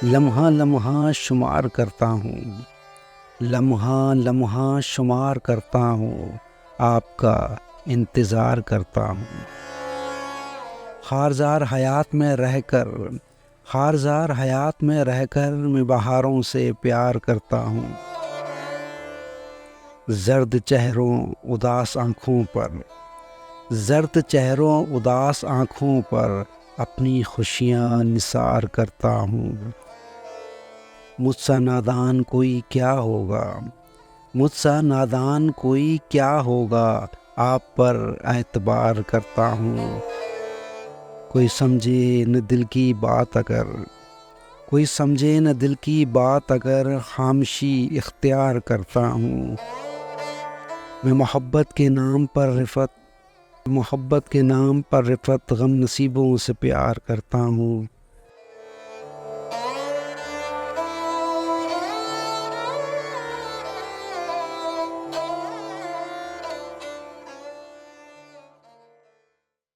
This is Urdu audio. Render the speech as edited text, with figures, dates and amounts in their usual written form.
لمحہ لمحہ شمار کرتا ہوں، لمحہ لمحہ شمار کرتا ہوں، آپ کا انتظار کرتا ہوں۔ خارزار حیات میں رہ کر، خارزار حیات میں رہ کر میں بہاروں سے پیار کرتا ہوں۔ زرد چہروں اداس آنکھوں پر، زرد چہروں اداس آنکھوں پر اپنی خوشیاں نثار کرتا ہوں۔ مجھ سا نادان کوئی کیا ہوگا، مجھ سا نادان کوئی کیا ہوگا، آپ پر اعتبار کرتا ہوں۔ کوئی سمجھے نہ دل کی بات اگر، کوئی سمجھے نہ دل کی بات اگر، خاموشی اختیار کرتا ہوں۔ میں محبت کے نام پر رفت، محبت کے نام پر رفت غم نصیبوں سے پیار کرتا ہوں۔